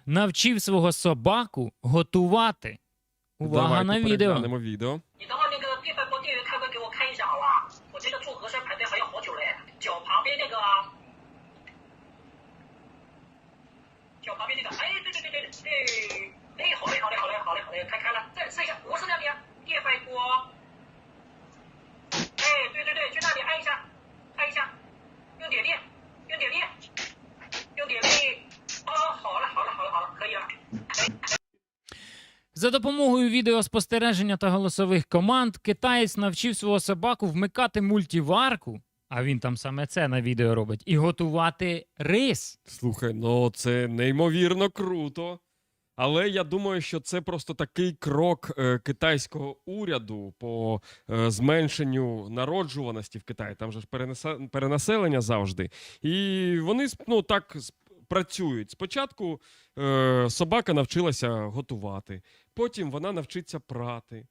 навчив свого собаку готувати. Увага на відео. переглянемо відео. 你等会那个电饭锅电源开关给我开一下好吧？我这个做核酸排队还要好久嘞。脚旁边那个啊，脚旁边那个，哎，对对对对对，哎，好嘞好嘞好嘞好嘞好嘞，开了，再试一下，不是那里啊，电饭锅。哎，对对对，去那里按一下，按一下，用点力，用点力，用点力。哦，好了好了好了好了，可以了。 За допомогою відеоспостереження та голосових команд китаєць навчив свого собаку вмикати мультиварку, а він там саме це на відео робить, і готувати рис. Слухай, ну це неймовірно круто. Але я думаю, що це просто такий крок китайського уряду по зменшенню народжуваності в Китаї. Там же ж перенаселення завжди. І вони так працюють. Спочатку собака навчилася готувати, потім вона навчиться прати,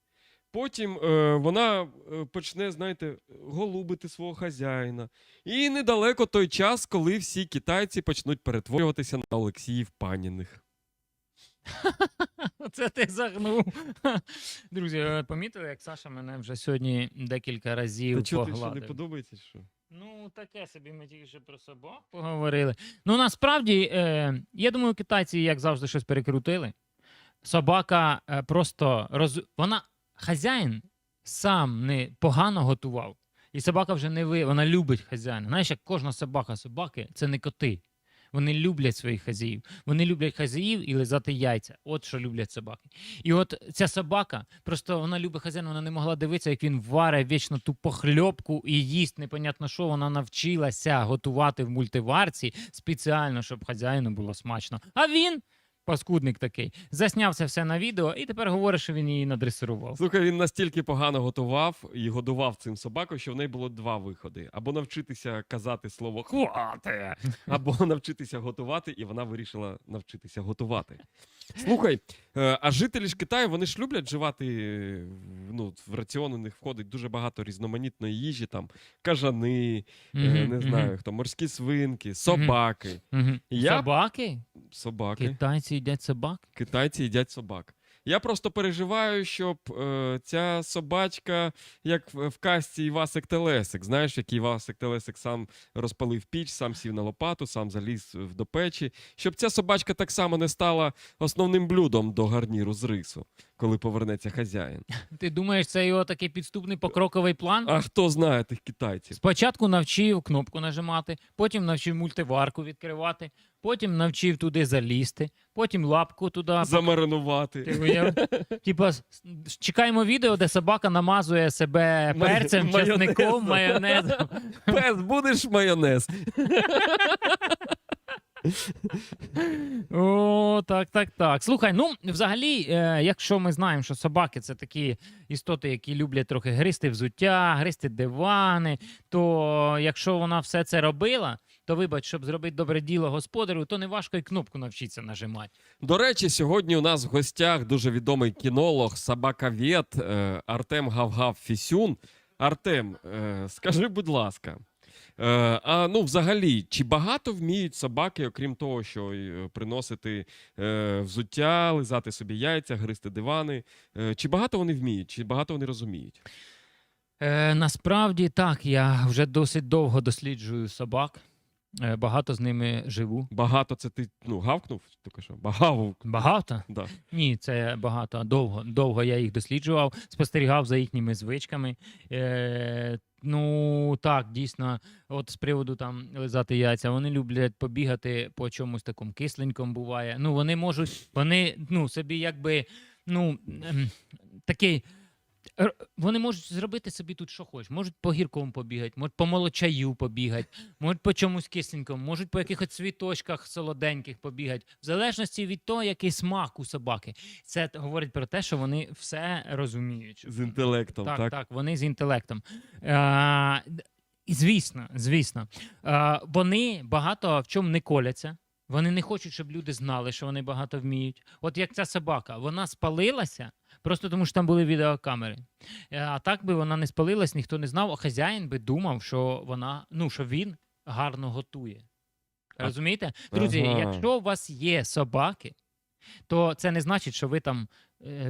потім вона почне, знаєте, голубити свого хазяїна. І недалеко той час, коли всі китайці почнуть перетворюватися на Олексіїв Паніних. Це ти загнув. Друзі, ви помітили, як Саша мене вже сьогодні декілька разів Та чого, ти що, погладив? не подобається, що? Ну, таке собі, ми тільки що про собак поговорили. Ну, насправді, я думаю, китайці, як завжди, щось перекрутили. Собака просто вона, хазяїн сам не погано готував. І собака вже не вона любить хазяїна. Знаєш, як кожна собаки – це не коти. Вони люблять своїх хазяїв. Вони люблять хазяїв і лизати яйця. От що люблять собаки. І от ця собака, просто вона любить хазяїна, вона не могла дивитися, як він варить вічно ту похльопку і їсть непонятно що. Вона навчилася готувати в мультиварці спеціально, щоб хазяїну було смачно. А він, паскудник такий, засняв це все на відео і тепер говорить, що він її надресирував. Слухай, він настільки погано готував і годував цим собакою, що в неї було два виходи. Або навчитися казати слово «хвати», або навчитися готувати, і вона вирішила навчитися готувати. Слухай, а жителі ж Китаю, вони ж люблять вживати, в раціон у них входить дуже багато різноманітної їжі, там, кажани, не знаю, хто, морські свинки, собаки. Собаки? Собаки. Китайці їдять собак? Китайці їдять собак. Я просто переживаю, щоб ця собачка, як в казці Івасик Телесик, знаєш, як Івасик Телесик сам розпалив піч, сам сів на лопату, сам заліз до печі, щоб ця собачка так само не стала основним блюдом до гарніру з рису, коли повернеться хазяїн. Ти думаєш, це його такий підступний покроковий план? А хто знає тих китайців? Спочатку навчив кнопку нажимати, потім навчив мультиварку відкривати, потім навчив туди залізти, потім лапку туди Замаринувати. Ти уявив? Типа, чекаємо відео, де собака намазує себе перцем, чесником, майонезом. Пес, будеш майонез? О, так. Слухай, взагалі, якщо ми знаємо, що собаки – це такі істоти, які люблять трохи гризти взуття, гризти дивани, то якщо вона все це робила, то, вибач, щоб зробити добре діло господарю, то не важко й кнопку навчитися нажимати. До речі, сьогодні у нас в гостях дуже відомий кінолог, собаковед Артем Гав-Гав-Фісюн. Артем, скажи, будь ласка, взагалі, чи багато вміють собаки, окрім того, що приносити взуття, лизати собі яйця, гризти дивани, чи багато вони вміють, чи багато вони розуміють? Насправді так, я вже досить довго досліджую собак. Багато з ними живу. Багато це ти, гавкнув? Тільки що? Багато? Да. Ні, це багато. Довго я їх досліджував, спостерігав за їхніми звичками. Так, дійсно, от з приводу там лизати яйця, вони люблять побігати по чомусь такому кисленькому буває. Собі якби, такий, вони можуть зробити собі тут що хочуть. Можуть по гіркому побігати, можуть по молочаю побігати, можуть по чомусь кисленькому, можуть по якихось цвіточках солоденьких побігати. В залежності від того, який смак у собаки. Це говорить про те, що вони все розуміють. З інтелектом, так? Так, вони з інтелектом. Звісно. Вони багато в чому не коляться. Вони не хочуть, щоб люди знали, що вони багато вміють. От як ця собака, вона спалилася, просто тому що там були відеокамери. А так би вона не спалилась, ніхто не знав, а хазяїн би думав, що що він гарно готує. Розумієте? Друзі, якщо у вас є собаки, то це не значить, що ви там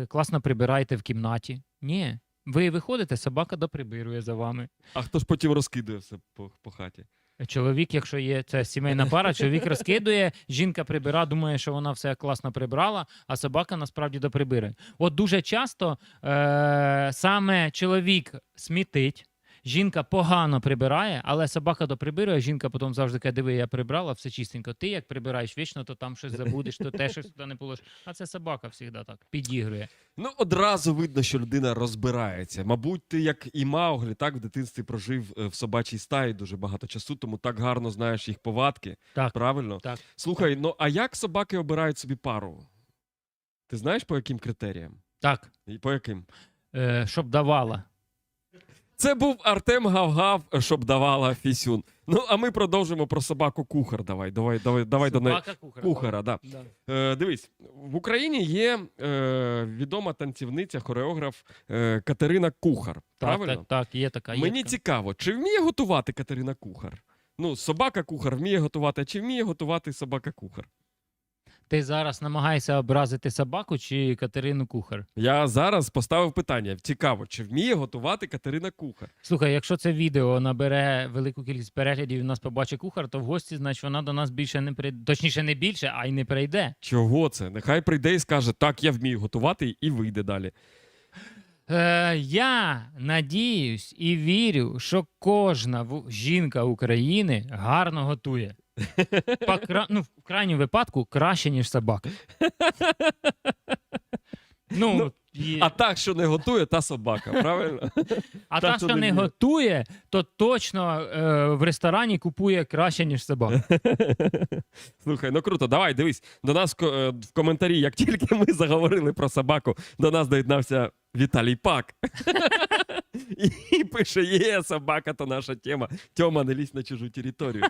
класно прибираєте в кімнаті. Ні. Ви виходите, собака доприбирує за вами. А хто ж потім розкидує все по хаті? Чоловік, якщо є це сімейна пара, чоловік розкидує, жінка прибира, думає, що вона все класно прибрала, а собака насправді доприбирує. От дуже часто саме чоловік смітить, жінка погано прибирає, але собака доприбирує, жінка потім завжди каже, диви, я прибрала, все чистенько. Ти як прибираєш вічно, то там щось забудеш, то те щось туди не положиш. А це собака завжди так підігрує. Ну, одразу видно, що людина розбирається. Мабуть, ти, як і Мауглі, так, в дитинстві прожив в собачій стаї дуже багато часу, тому так гарно знаєш їх повадки. Так. Правильно? Так. Слухай, ну а як собаки обирають собі пару? Ти знаєш, по яким критеріям? Так, І по яким? щоб давала. Це був Артем Гав-Гав, щоб давала Фісюн. Ну, а ми продовжимо про собаку-кухар. Давай до неї. Собака-кухар. Кухара, да. Да. Дивись, в Україні є відома танцівниця, хореограф Катерина Кухар. Правильно? Так, є така. Є Мені така. цікаво, чи вміє готувати Катерина Кухар? Ну, собака-кухар вміє готувати, а чи вміє готувати собака-кухар? Ти зараз намагаєшся образити собаку чи Катерину Кухар? Я зараз поставив питання. Цікаво, чи вміє готувати Катерина Кухар? Слухай, якщо це відео набере велику кількість переглядів і нас побачить кухар, то в гості, значить, вона до нас більше не прийде. Точніше, не більше, а й не прийде. Чого це? Нехай прийде і скаже, так, я вмію готувати, і вийде далі. Я надіюсь і вірю, що кожна жінка України гарно готує. В крайньому випадку краще, ніж собака. А так, що не готує, та собака, правильно? А та, та, що що не не вміє. готує, то точно в ресторані купує краще, ніж собака. Слухай, ну круто, давай, дивись, до нас в коментарі, як тільки ми заговорили про собаку, до нас доєднався Віталій Пак. І пише, є, собака, то наша тема. Тьома, не лізь на чужу територію.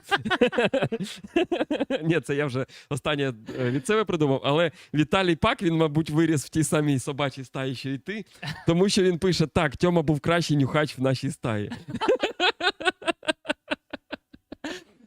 Ні, це я вже останнє від себе придумав, але Віталій Пак, він, мабуть, виріс в тій самій собачій стаї, що і ти, тому що він пише, так, Тьома був кращий нюхач в нашій стаї.